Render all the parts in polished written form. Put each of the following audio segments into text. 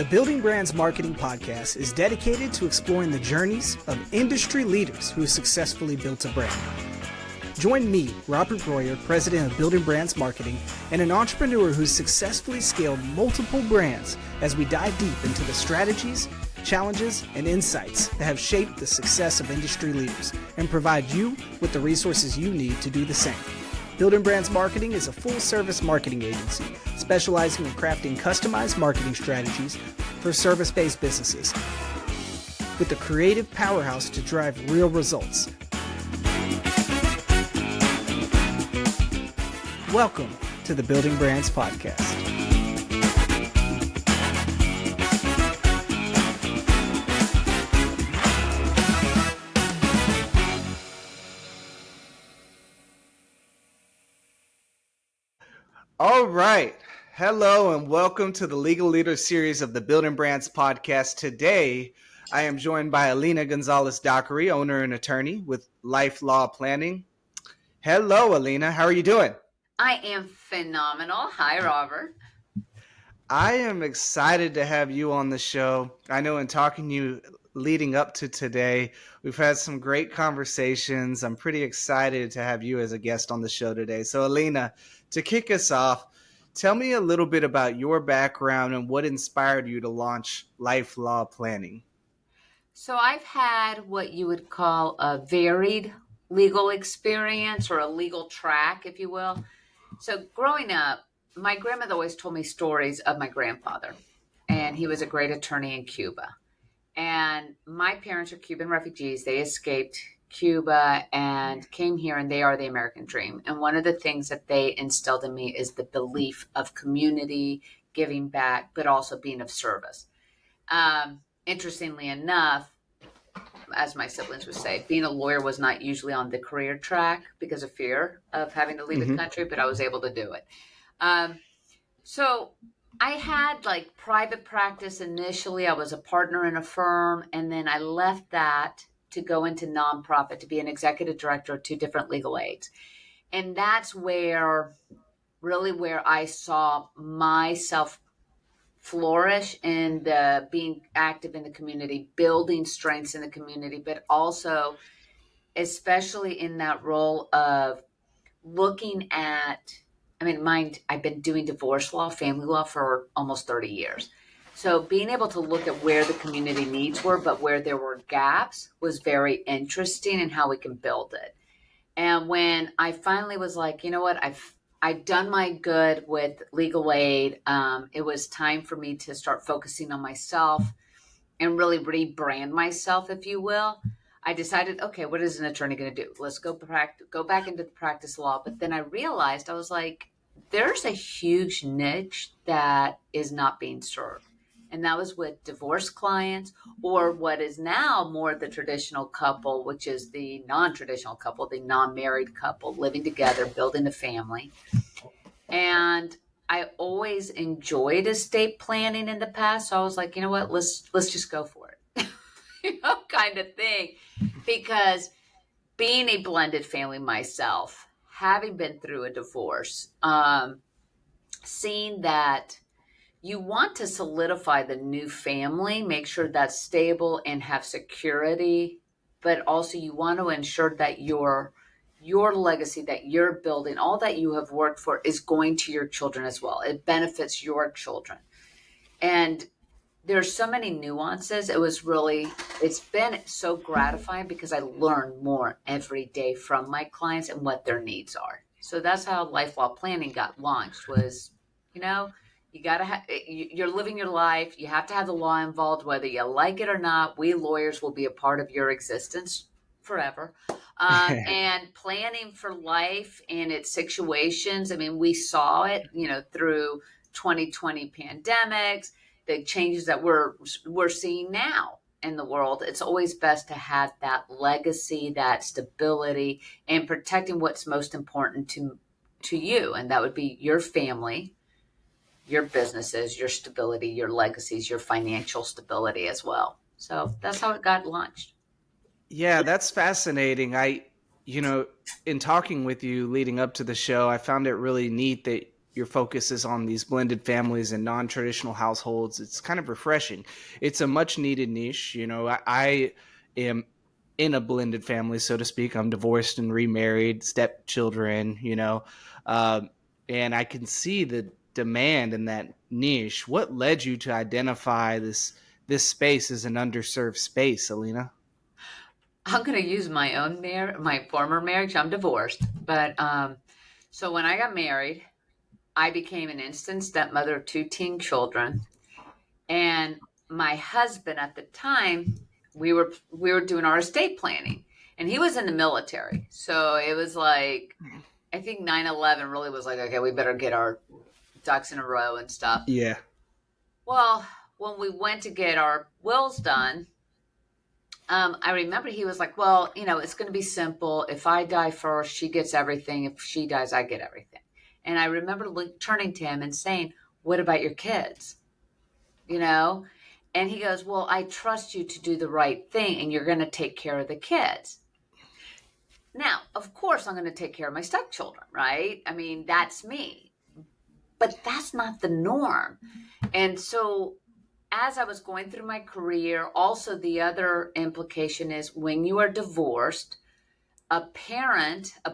The Building Brands Marketing Podcast is dedicated to exploring the journeys of industry leaders who have successfully built a brand. Join me, Robert Royer, president of Building Brands Marketing, and an entrepreneur who's successfully scaled multiple brands as we dive deep into the strategies, challenges, and insights that have shaped the success of industry leaders and provide you with the resources you need to do the same. Building Brands Marketing is a full-service marketing agency specializing in crafting customized marketing strategies for service-based businesses with a creative powerhouse to drive real results. Welcome to the Building Brands Podcast. All right. Hello and welcome to the Legal Leader series of the Building Brands Podcast. Today, I am joined by Alina Gonzalez-Dockery, owner and attorney with Life Law Planning. Hello, Alina. How are you doing? I am phenomenal. Hi, Robert. I am excited to have you on the show. I know in talking to you leading up to today, we've had some great conversations. I'm pretty excited to have you as a guest on the show today. So, Alina, to kick us off, tell me a little bit about your background and what inspired you to launch Life Law Planning. So I've had what you would call a varied legal experience or a legal track, if you will. So growing up, my grandmother always told me stories of my grandfather, and he was a great attorney in Cuba. And my parents are Cuban refugees. They escaped Cuba and came here, and they are the American dream. And one of the things that they instilled in me is the belief of community, giving back, but also being of service. Interestingly enough, as my siblings would say, being a lawyer was not usually on the career track because of fear of having to leave the country, but I was able to do it. So I had like private practice initially. I was a partner in a firm, and then I left that to go into nonprofit to be an executive director of two different legal aids. And that's where I saw myself flourish in the being active in the community, building strengths in the community, but also especially in that role of looking at, I've been doing divorce law, family law for almost 30 years. So being able to look at where the community needs were, but where there were gaps was very interesting in how we can build it. And when I finally was like, you know what, I've done my good with legal aid. It was time for me to start focusing on myself and really rebrand myself, if you will. I decided, okay, what is an attorney going to do? Let's go back into the practice law. But then I realized, I was like, there's a huge niche that is not being served. And that was with divorce clients, or what is now more the traditional couple, which is the non-traditional couple, the non-married couple living together, building a family. And I always enjoyed estate planning in the past. So I was like, you know what, let's just go for it, kind of thing. Because being a blended family myself, having been through a divorce, seeing that you want to solidify the new family, make sure that's stable and have security, but also you want to ensure that your legacy that you're building, all that you have worked for, is going to your children as well. It benefits your children. And there's so many nuances. It's been so gratifying because I learn more every day from my clients and what their needs are. So that's how Life Law Planning got launched was, you got to you're living your life. You have to have the law involved, whether you like it or not. We lawyers will be a part of your existence forever. And planning for life and its situations. We saw it, through 2020 pandemics, the changes that we're seeing now in the world. It's always best to have that legacy, that stability, and protecting what's most important to you. And that would be your family, your businesses, your stability, your legacies, your financial stability as well. So that's how it got launched. Yeah, that's fascinating. In talking with you leading up to the show, I found it really neat that your focus is on these blended families and non-traditional households. It's kind of refreshing. It's a much needed niche. I am in a blended family, so to speak. I'm divorced and remarried, stepchildren, um, and I can see the demand in that niche. What led you to identify this space as an underserved space, Alina? I'm going to use my former marriage. I'm divorced, but so when I got married, I became an instant stepmother of two teen children, and my husband at the time, we were doing our estate planning, and he was in the military, so it was like I think 9/11 really was like, okay, we better get our ducks in a row and stuff. Yeah. Well, when we went to get our wills done, I remember he was like, well, it's going to be simple. If I die first, she gets everything. If she dies, I get everything. And I remember turning to him and saying, what about your kids? You know? And he goes, well, I trust you to do the right thing and you're going to take care of the kids. Now, of course, I'm going to take care of my stepchildren, right? I mean, that's me. But that's not the norm. And so as I was going through my career, also the other implication is when you are divorced, a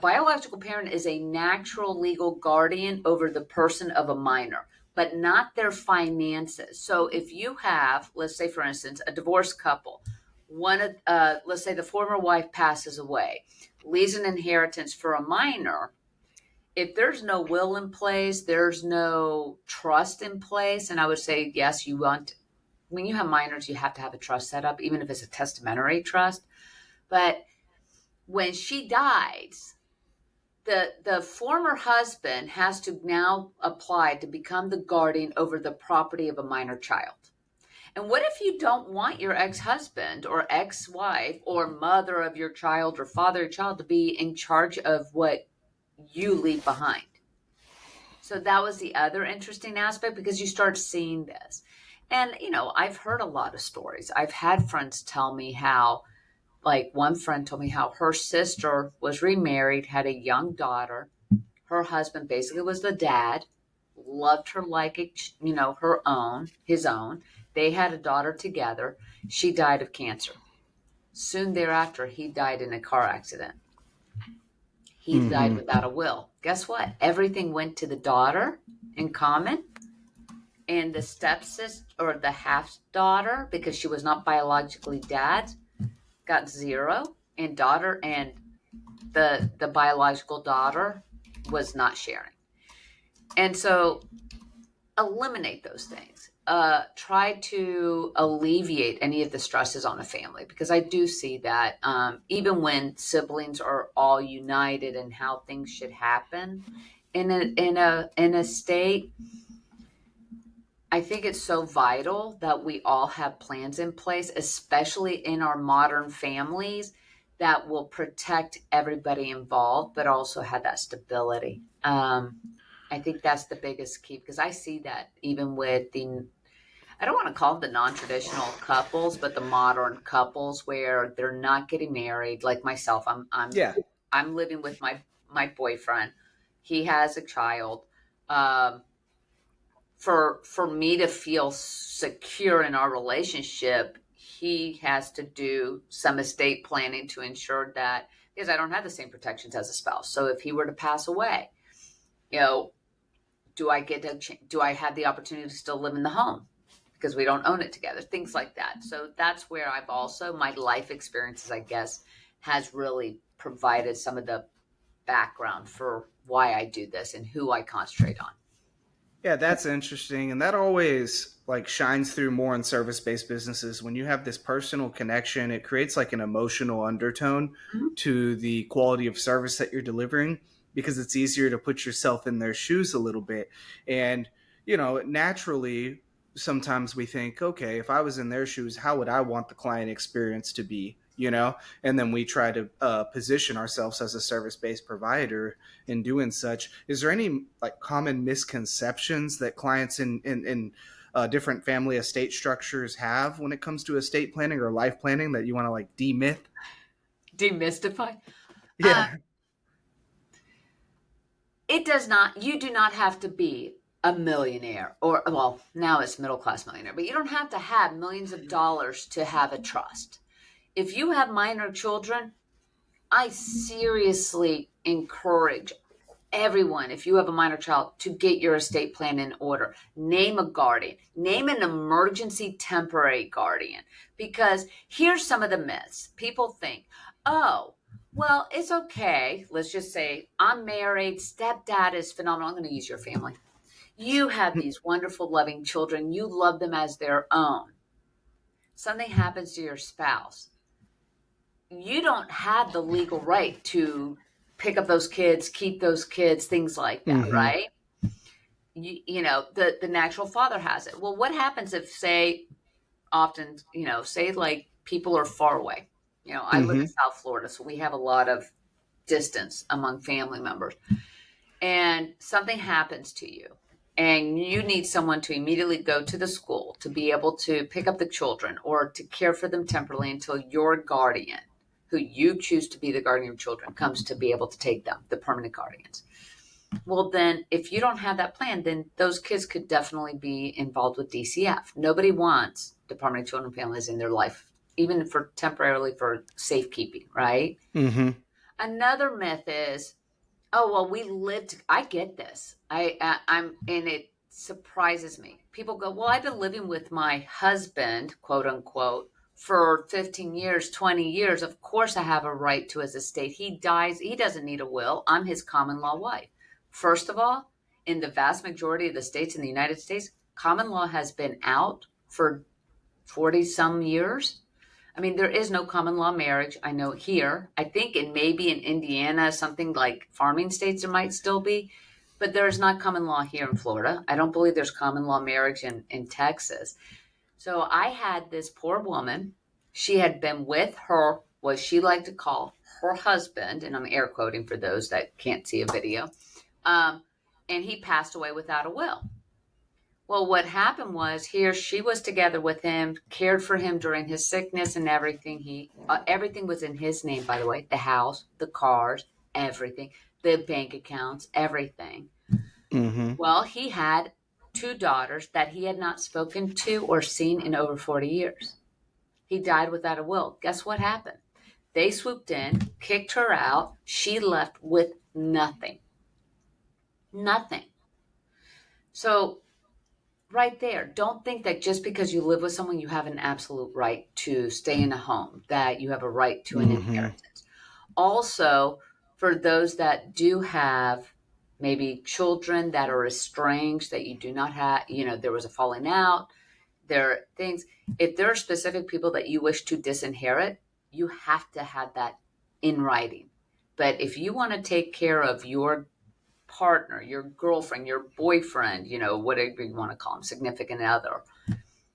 biological parent is a natural legal guardian over the person of a minor, but not their finances. So if you have, let's say, for instance, a divorced couple, let's say the former wife passes away, leaves an inheritance for a minor. If there's no will in place, there's no trust in place, and I would say, yes, when you have minors, you have to have a trust set up, even if it's a testamentary trust. But when she dies, the former husband has to now apply to become the guardian over the property of a minor child. And what if you don't want your ex-husband or ex-wife or mother of your child or father of your child to be in charge of what you leave behind? So that was the other interesting aspect, because you start seeing this. And, I've heard a lot of stories. I've had friends tell me how, like one friend told me how her sister was remarried, had a young daughter. Her husband basically was the dad, loved her like, his own. They had a daughter together. She died of cancer. Soon thereafter, he died in a car accident. He died without a will. Guess what? Everything went to the daughter in common, and the stepsister or the half daughter, because she was not biologically dad, got zero, and the biological daughter was not sharing. And so eliminate those things. Try to alleviate any of the stresses on a family, because I do see that even when siblings are all united in how things should happen in a state, I think it's so vital that we all have plans in place, especially in our modern families, that will protect everybody involved, but also have that stability. I think that's the biggest key, because I see that even with I don't want to call them the non-traditional couples, but the modern couples where they're not getting married. Like myself, Yeah. I'm living with my boyfriend. He has a child. Um, for me to feel secure in our relationship, he has to do some estate planning to ensure that, because I don't have the same protections as a spouse. So if he were to pass away, you know, do I have the opportunity to still live in the home because we don't own it together? Things like that. So that's where I've also, my life experiences, I guess, has really provided some of the background for why I do this and who I concentrate on. Yeah, that's interesting. And that always like shines through more in service-based businesses. When you have this personal connection, it creates like an emotional undertone Mhm. to the quality of service that you're delivering, because it's easier to put yourself in their shoes a little bit. And, naturally, sometimes we think, okay, if I was in their shoes, how would I want the client experience to be? And then we try to position ourselves as a service-based provider in doing such. Is there any like common misconceptions that clients in different family estate structures have when it comes to estate planning or life planning that you want to like demyth? Demystify. Uh, Yeah. It does not, you do not have to be a millionaire or, well, now it's middle class millionaire, but you don't have to have millions of dollars to have a trust. If you have minor children, I seriously encourage everyone, if you have a minor child, to get your estate plan in order. Name a guardian, name an emergency temporary guardian, because here's some of the myths. People think, oh, well, it's okay. Let's just say I'm married, stepdad is phenomenal. I'm going to use your family. You have these wonderful, loving children. You love them as their own. Something happens to your spouse. You don't have the legal right to pick up those kids, keep those kids, things like that, Mm-hmm. right? The natural father has it. Well, what happens if, say, often, say like people are far away? I live Mm-hmm. in South Florida, so we have a lot of distance among family members, and something happens to you, and you need someone to immediately go to the school to be able to pick up the children or to care for them temporarily until your guardian, who you choose to be the guardian of children, comes to be able to take them, the permanent guardians. Well, then if you don't have that plan, then those kids could definitely be involved with DCF. Nobody wants Department of Children and Families in their life, even for temporarily for safekeeping, right? Mm-hmm. Another myth is, oh, well, we lived. I get this. And it surprises me. People go, well, I've been living with my husband, quote unquote, for 15 years, 20 years. Of course, I have a right to his estate. He dies. He doesn't need a will. I'm his common law wife. First of all, in the vast majority of the states in the United States, common law has been out for 40 some years. I mean, there is no common law marriage. I know here. I think in maybe in Indiana, something like farming states, there might still be, but there's not common law here in Florida. I don't believe there's common law marriage in Texas. So I had this poor woman. She had been with her, what she liked to call her husband, and I'm air quoting for those that can't see a video. Um, and he passed away without a will. Well, what happened was here she was together with him, cared for him during his sickness and everything. Everything was in his name, by the way, the house, the cars, everything, the bank accounts, everything. Mm-hmm. Well, he had two daughters that he had not spoken to or seen in over 40 years. He died without a will. Guess what happened? They swooped in, kicked her out. She left with nothing. Nothing. So right there, don't think that just because you live with someone, you have an absolute right to stay in a home, that you have a right to an Mm-hmm. inheritance. Also, for those that do have maybe children that are estranged, that you do not have, there was a falling out, there are things, if there are specific people that you wish to disinherit, you have to have that in writing. But if you want to take care of your partner, your girlfriend, your boyfriend, whatever you want to call them, significant other,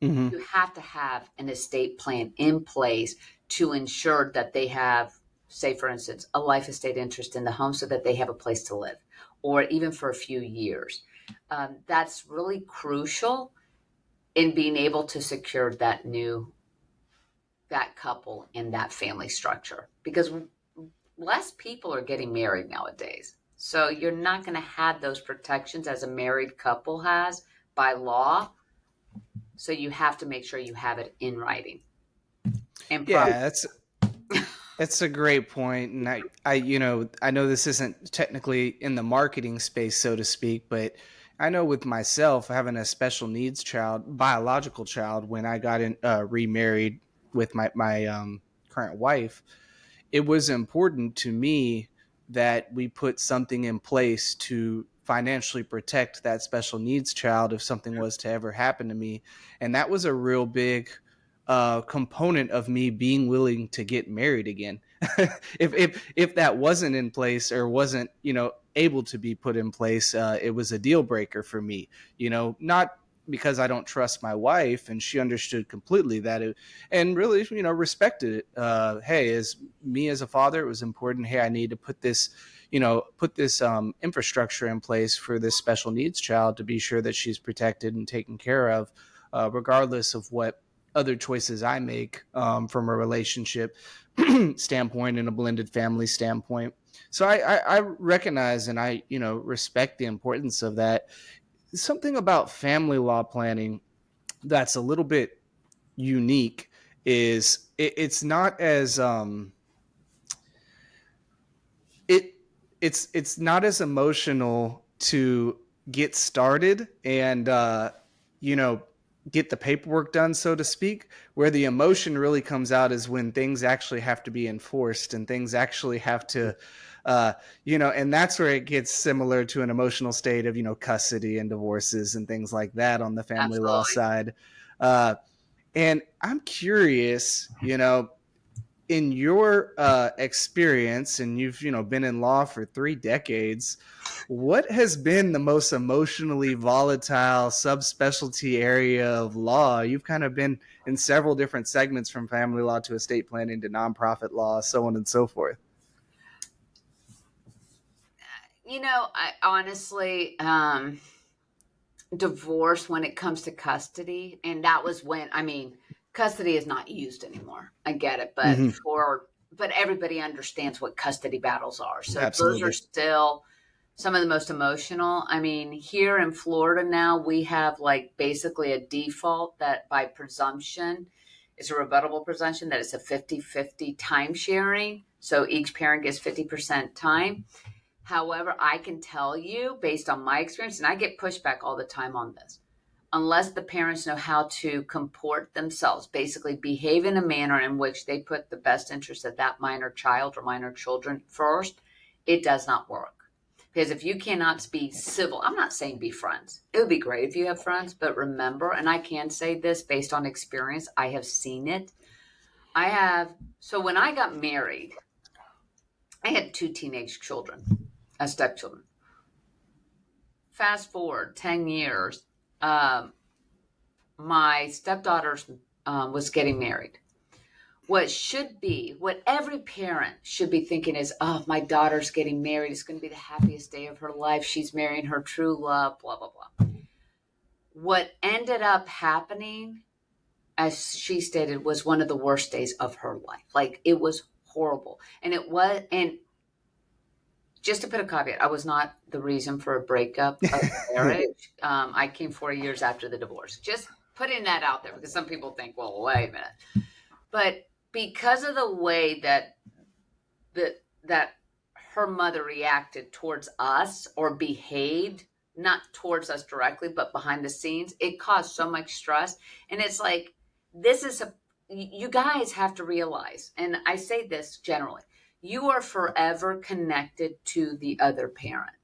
Mm-hmm. you have to have an estate plan in place to ensure that they have, say, for instance, a life estate interest in the home so that they have a place to live, or even for a few years. That's really crucial in being able to secure that couple in that family structure, because less people are getting married nowadays. So you're not going to have those protections as a married couple has by law. So you have to make sure you have it in writing and proper. Yeah, that's a great point, and I know this isn't technically in the marketing space, so to speak, but I know with myself having a special needs child, biological child, when I got remarried with my current wife, it was important to me that we put something in place to financially protect that special needs child if something was to ever happen to me. And that was a real big component of me being willing to get married again. If that wasn't in place or wasn't, able to be put in place, it was a deal breaker for me. Not because I don't trust my wife, and she understood completely that it, and really, respected it. Hey, as me as a father, it was important. Hey, I need to put this infrastructure in place for this special needs child to be sure that she's protected and taken care of, regardless of what other choices I make, from a relationship standpoint and a blended family standpoint. So I recognize and I, respect the importance of that. Something about family law planning that's a little bit unique is it's not as it it's not as emotional to get started and you know get the paperwork done, so to speak. Where the emotion really comes out is when things actually have to be enforced and things actually have to uh and that's where it gets similar to an emotional state of custody and divorces and things like that on the family law Absolutely. side. uh and I'm curious, in your experience, and you've been in law for 3 decades, what has been the most emotionally volatile subspecialty area of law? You've kind of been in several different segments, from family law to estate planning to nonprofit law, so on and so forth. I honestly, divorce when it comes to custody, and that was when, I mean, custody is not used anymore. I get it, but Mm-hmm. but everybody understands what custody battles are. So those are Absolutely. still some of the most emotional. I mean, here in Florida now, we have like basically a default that by presumption, it's a rebuttable presumption that it's a 50-50 time sharing. So each parent gets 50% time. However, I can tell you based on my experience, and I get pushback all the time on this, unless the parents know how to comport themselves, basically behave in a manner in which they put the best interest of that minor child or minor children first, it does not work. Because if you cannot be civil, I'm not saying be friends. It would be great if you have friends, but remember, and I can say this based on experience, I have seen it. So when I got married, I had two teenage children as stepchildren. Fast forward 10 years, um, my stepdaughter was getting married. What every parent should be thinking is, oh, my daughter's getting married. It's going to be the happiest day of her life. She's marrying her true love, blah, blah, blah. What ended up happening, as she stated, was one of the worst days of her life. Like, it was horrible. And just to put a caveat, I was not the reason for a breakup of marriage. I came 4 years after the divorce. Just putting that out there because some people think, well, wait a minute. But because of the way that her mother reacted towards us or behaved, not towards us directly, but behind the scenes, it caused so much stress. And it's like, you guys have to realize, and I say this generally, you are forever connected to the other parent.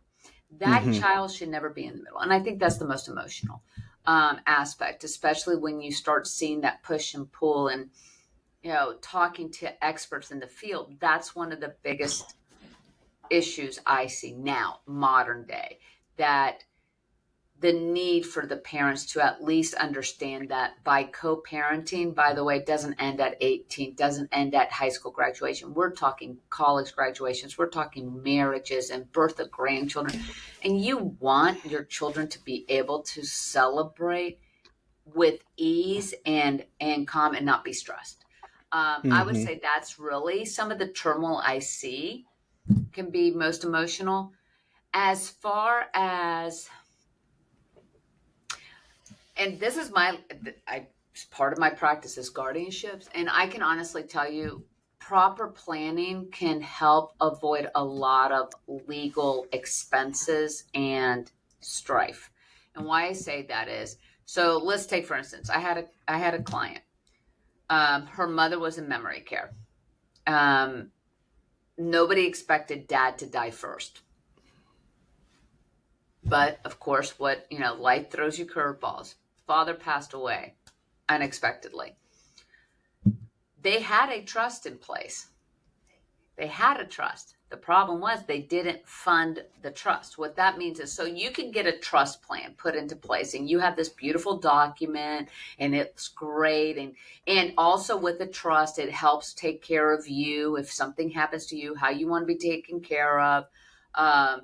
That Mm-hmm. child should never be in the middle. And I think that's the most emotional aspect, especially when you start seeing that push and pull and, talking to experts in the field. That's one of the biggest issues I see now, modern day, that the need for the parents to at least understand that by co-parenting, by the way, doesn't end at 18, doesn't end at high school graduation. We're talking college graduations, we're talking marriages and birth of grandchildren. And you want your children to be able to celebrate with ease and calm and not be stressed. I would Mm-hmm. say that's really some of the turmoil I see can be most emotional. As far as, and this is part of my practice is guardianships, and I can honestly tell you, proper planning can help avoid a lot of legal expenses and strife. And why I say that is, so let's take for instance, I had a client. Her mother was in memory care. Um, Nobody expected dad to die first. But of course, life throws you curveballs. Father passed away unexpectedly. They had a trust in place. They had a trust. The problem was they didn't fund the trust. What that means is, so you can get a trust plan put into place and you have this beautiful document and it's great. And also with the trust, it helps take care of you. If something happens to you, how you want to be taken care of, um,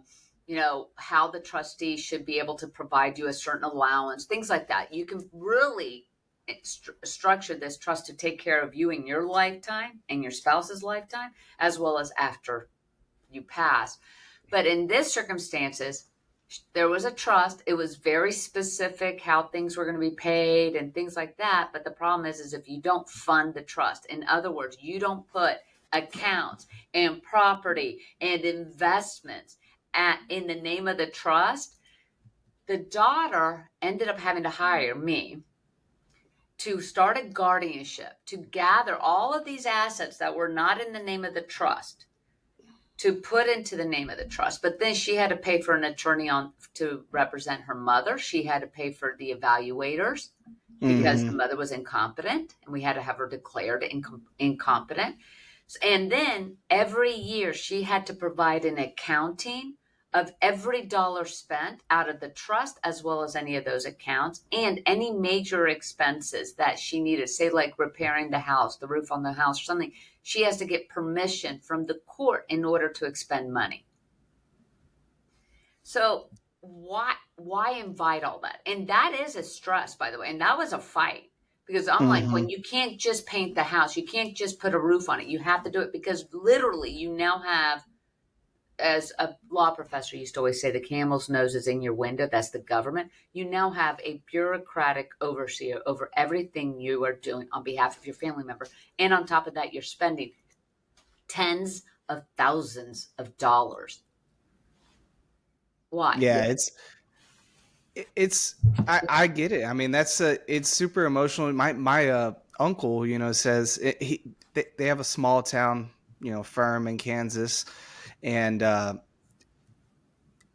how the trustee should be able to provide you a certain allowance, things like that. You can really structure this trust to take care of you in your lifetime and your spouse's lifetime, as well as after you pass. But in this circumstances, there was a trust. It was very specific how things were going to be paid and things like that. But the problem is if you don't fund the trust, in other words, you don't put accounts and property and investments in the name of the trust, the daughter ended up having to hire me to start a guardianship, to gather all of these assets that were not in the name of the trust, to put into the name of the trust. But then she had to pay for an attorney to represent her mother. She had to pay for the evaluators because the mother was incompetent, and we had to have her declared incompetent. And then every year she had to provide an accounting of every dollar spent out of the trust, as well as any of those accounts, and any major expenses that she needed, say like repairing the house, the roof on the house or something. She has to get permission from the court in order to expend money. So why invite all that? And that is a stress, by the way. And that was a fight, because I'm like, when you can't just paint the house, you can't just put a roof on it. You have to do it, because literally you now have, as a law professor used to always say, the camel's nose is in your window. That's the government. You now have a bureaucratic overseer over everything you are doing on behalf of your family member. And on top of that, you're spending tens of thousands of dollars. Why? Yeah, I get it. I mean, it's super emotional. My uncle, says they have a small town, firm in Kansas, and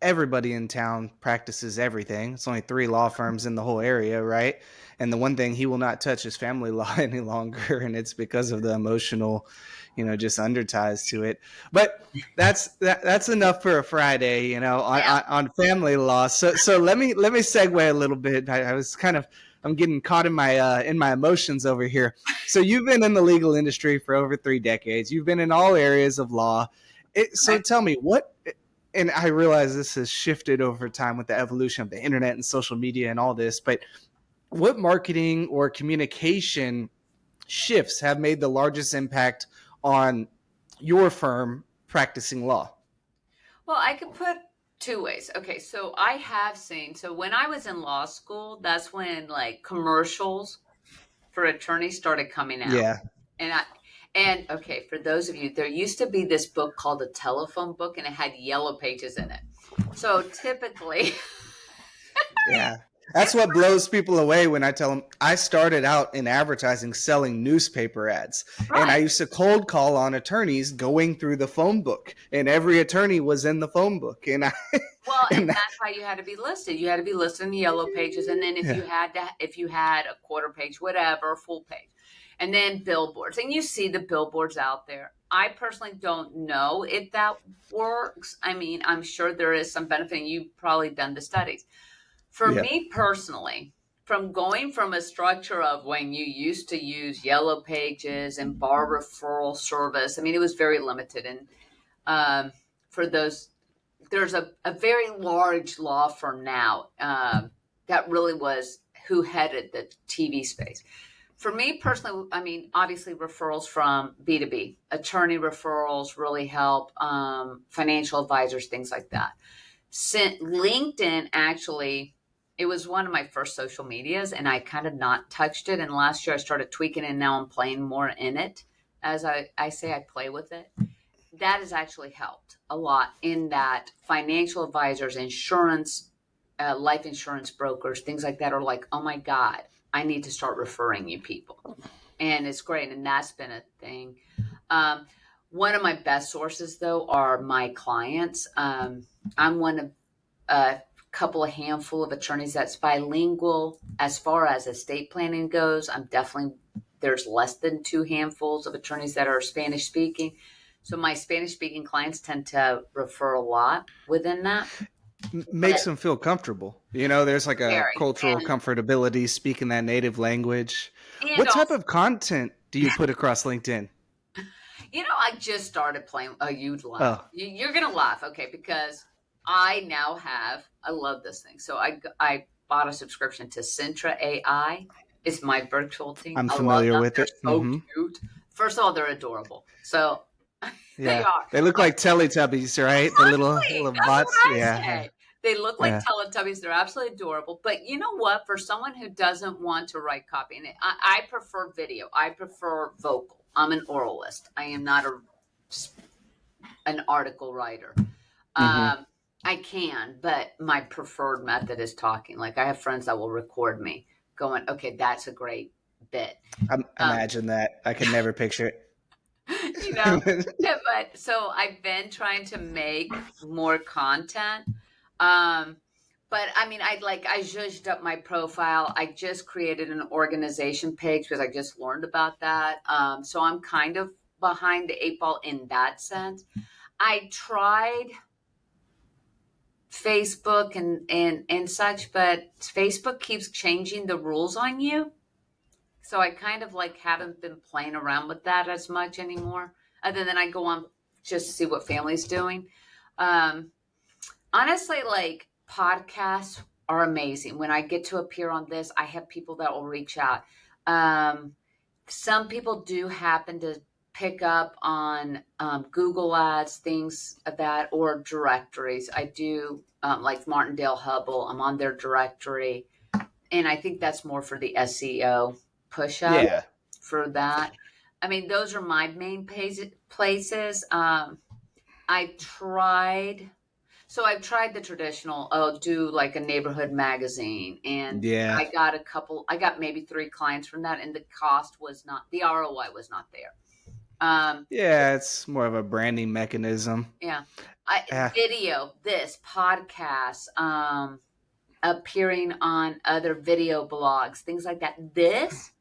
everybody in town practices everything. It's only 3 law firms in the whole area, right? And the one thing he will not touch is family law any longer, and it's because of the emotional, just underties to it. But that's enough for a Friday, on family law. So let me segue a little bit. I'm getting caught in my emotions over here. So you've been in the legal industry for over 3 decades. You've been in all areas of law. So tell me what. And I realize this has shifted over time with the evolution of the internet and social media and all this, but what marketing or communication shifts have made the largest impact on your firm practicing law? Well, I could put 2 ways. Okay, so I have seen, so when I was in law school, that's when like commercials for attorneys started coming out. Yeah. And okay, for those of you, there used to be this book called a telephone book, and it had yellow pages in it. So typically, yeah, that's what blows people away when I tell them I started out in advertising selling newspaper ads. Right. And I used to cold call on attorneys going through the phone book, and every attorney was in the phone book. And that's how you had to be listed. You had to be listed in the yellow pages. And then if you had a quarter page, whatever, full page. And then billboards. And you see the billboards out there. I personally don't know if that works. I mean, I'm sure there is some benefit, and you've probably done the studies. For me personally, from going from a structure of when you used to use yellow pages and bar referral service, I mean, it was very limited. And for those, there's a very large law firm now that really was who headed the TV space. For me personally, I mean, obviously referrals from B2B, attorney referrals really help, financial advisors, things like that. LinkedIn, actually, it was one of my first social medias, and I kind of not touched it. And last year I started tweaking it, and now I'm playing more in it. As I say, I play with it. That has actually helped a lot in that financial advisors, insurance, life insurance brokers, things like that are like, oh my God, I need to start referring you people. And it's great. And that's been a thing. One of my best sources, though, are my clients. I'm one of a couple of handful of attorneys that's bilingual. As far as estate planning goes, there's less than 2 handfuls of attorneys that are Spanish speaking. So my Spanish speaking clients tend to refer a lot within that. Makes them feel comfortable. There's like a cultural comfortability speaking that native language. What type of content do you put across LinkedIn? I just started playing. Oh, you'd laugh. Oh. You're going to laugh. Okay. Because I love this thing. So I bought a subscription to Centra AI. It's my virtual team. I'm familiar with it. They're so cute. First of all, they're adorable. So They Yeah. are. They look like Teletubbies, right? The little That's what bots. I Yeah. Yeah. say. They look like Yeah. Teletubbies. They're absolutely adorable. But you know what? For someone who doesn't want to write copy, and I prefer video. I prefer vocal. I'm an oralist. I am not an article writer. Hmm. I can, but my preferred method is talking. Like I have friends that will record me going, "Okay, that's a great bit." Um, Imagine that. I could never picture you know, it. yeah, but so I've been trying to make more content. Um, but I mean, I zhuzhed up my profile. I just created an organization page because I just learned about that. So I'm kind of behind the eight ball in that sense. I tried Facebook and such, but Facebook keeps changing the rules on you. So I kind of like haven't been playing around with that as much anymore. Other than I go on just to see what family's doing. Um, Honestly, like podcasts are amazing. When I get to appear on this, I have people that will reach out. Um, some people do happen to pick up on Google ads, things of that, or directories. I do like Martindale Hubble. I'm on their directory, and I think that's more for the SEO push up Yeah. for that. I mean, those are my main places. I tried. So I've tried the traditional, I'll do like a neighborhood magazine, and Yeah. I got maybe 3 clients from that, and the cost was not, the ROI was not there. Yeah. It's more of a branding mechanism. Yeah. Yeah. Video, this podcast, appearing on other video blogs, things like that. This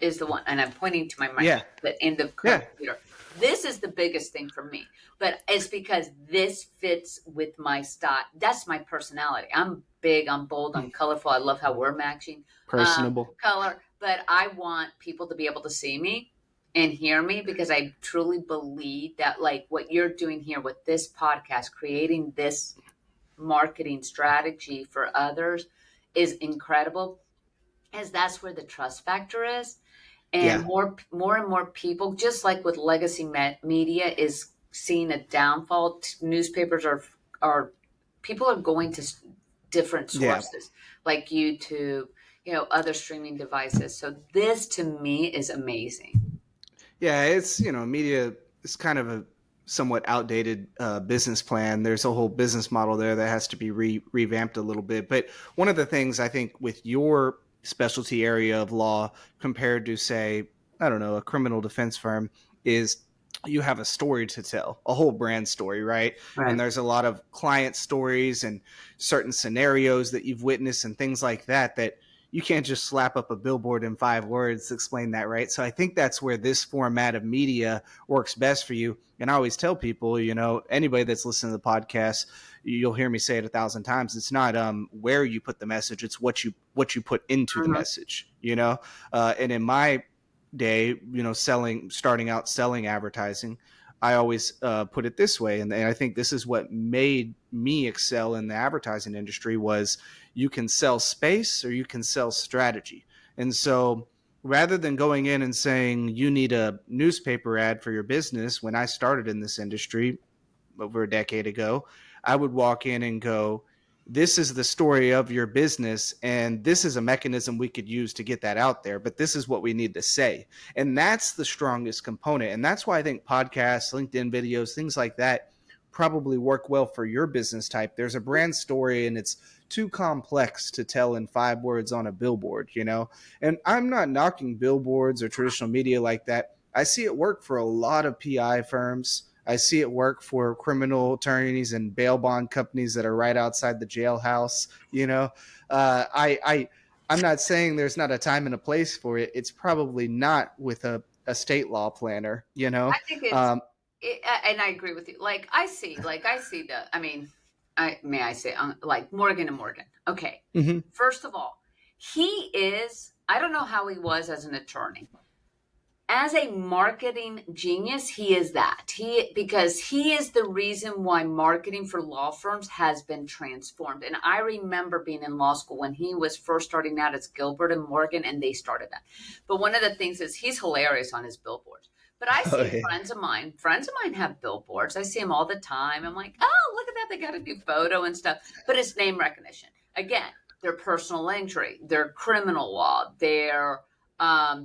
is the one, and I'm pointing to my mic, Yeah. but in the Yeah. computer. This is the biggest thing for me, but it's because this fits with my style. That's my personality. I'm big, I'm bold, I'm colorful. I love how we're matching Personable. color, but I want people to be able to see me and hear me because I truly believe that, like what you're doing here with this podcast, creating this marketing strategy for others is incredible, as that's where the trust factor is. And Yeah. more and more people, just like with legacy media, is seeing a downfall. Newspapers are people are going to different Yeah. sources like YouTube, other streaming devices. So this to me is amazing. Yeah, it's media is kind of a somewhat outdated business plan. There's a whole business model there that has to be revamped a little bit. But one of the things I think with your specialty area of law compared to, say, I don't know, a criminal defense firm is you have a story to tell, a whole brand story, right? And Right. there's a lot of client stories and certain scenarios that you've witnessed and things like that you can't just slap up a billboard in 5 words to explain that, right? So I think that's where this format of media works best for you. And I always tell people, anybody that's listening to the podcast, you'll hear me say it 1,000 times. It's not where you put the message; it's what you put into the Mhm. message. And in my day, starting out selling advertising, I always put it this way, and I think this is what made me excel in the advertising industry was you can sell space or you can sell strategy. And so rather than going in and saying you need a newspaper ad for your business, when I started in this industry over a decade ago, I would walk in and go, this is the story of your business, and this is a mechanism we could use to get that out there, but this is what we need to say. And that's the strongest component. And that's why I think podcasts, LinkedIn videos, things like that probably work well for your business type. There's a brand story and it's too complex to tell in 5 words on a billboard. And I'm not knocking billboards or traditional media like that. I see it work for a lot of PI firms. I see it work for criminal attorneys and bail bond companies that are right outside the jailhouse. I'm not saying there's not a time and a place for it. It's probably not with a state law planner. I think and I agree with you. Like I see the. I mean, I say like Morgan and Morgan. Okay, Mm-hmm. first of all, he is. I don't know how he was as an attorney. As a marketing genius, he is that. Because he is the reason why marketing for law firms has been transformed. And I remember being in law school when he was first starting out as Gilbert and Morgan, and they started that. But one of the things is he's hilarious on his billboards. But I Oh, see yeah. friends of mine have billboards. I see them all the time. I'm like, oh, look at that. They got a new photo and stuff. But it's name recognition. Again, their personal injury, their criminal law, their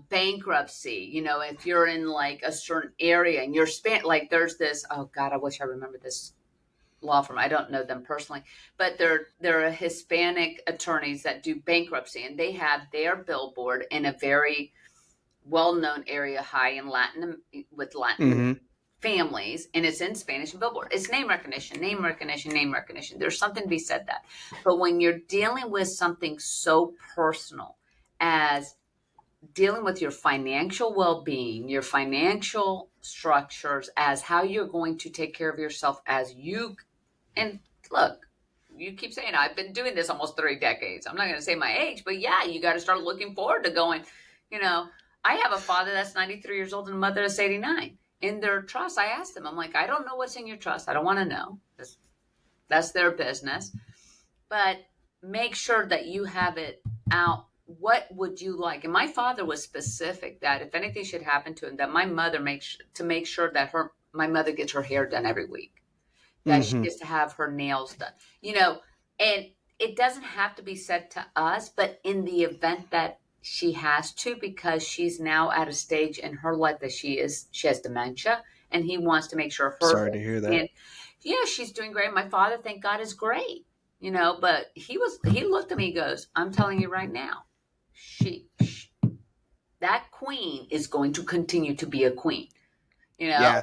bankruptcy. You know, if you're in like a certain area and you're like there's this, oh God, I wish I remember this law firm. I don't know them personally, but they're Hispanic attorneys that do bankruptcy, and they have their billboard in a very well-known area high in Latin with Latin Mm-hmm. families, and it's in Spanish and billboard. It's name recognition, name recognition, name recognition. There's something to be said that. But when you're dealing with something so personal as dealing with your financial well-being, your financial structures, as how you're going to take care of yourself as you and look, you keep saying I've been doing this almost 3 decades. I'm not going to say my age, but yeah, you got to start looking forward to going, you know, I have a father that's 93 years old and a mother that's 89. In their trust, I asked them, I'm like, I don't know what's in your trust. I don't want to know. That's their business. But make sure that you have it out. What would you like? And my father was specific that if anything should happen to him, that my mother makes to make sure that my mother gets her hair done every week, that she Mm-hmm. gets to have her nails done, you know, and it doesn't have to be said to us, but in the event that she has to, because she's now at a stage in her life that she has dementia, and he wants to make sure Sorry to hear that. and yeah, she's doing great. My father, thank God, is great, you know, but he looked at me, he goes, I'm telling you right now, she that queen is going to continue to be a queen, you know. Yeah.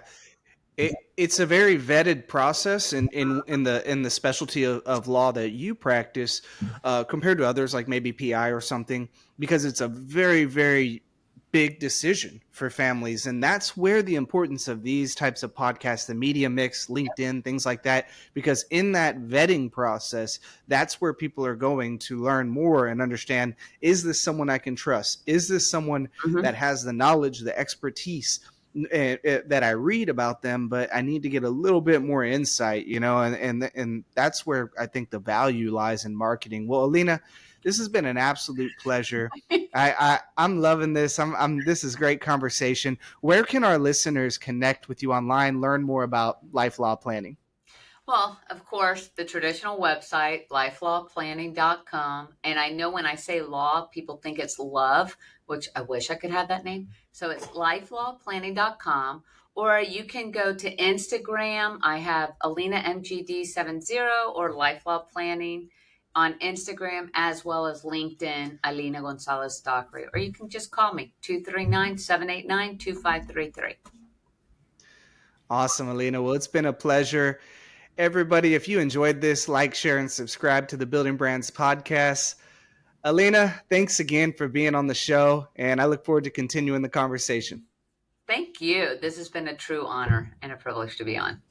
It's a very vetted process in the specialty of law that you practice compared to others like maybe PI or something, because it's a very, very big decision for families. And that's where the importance of these types of podcasts, the media mix, LinkedIn, things like that, because in that vetting process, that's where people are going to learn more and understand, is this someone I can trust? Is this someone Mhm. that has the knowledge, the expertise that I read about them, but I need to get a little bit more insight, and that's where I think the value lies in marketing. Well, Alina, this has been an absolute pleasure. I'm loving this. This is great conversation. Where can our listeners connect with you online, learn more about life law planning? Well, of course, the traditional website, lifelawplanning.com. And I know when I say law, people think it's love, which I wish I could have that name. So it's lifelawplanning.com. Or you can go to Instagram. I have Alina MGD70 or Life Law Planning on Instagram, as well as LinkedIn, Alina Gonzalez-Dockery. Or you can just call me, 239-789-2533. Awesome, Alina. Well, it's been a pleasure. Everybody, if you enjoyed this, like, share, and subscribe to the Building Brands podcast. Alina, thanks again for being on the show, and I look forward to continuing the conversation. Thank you. This has been a true honor and a privilege to be on.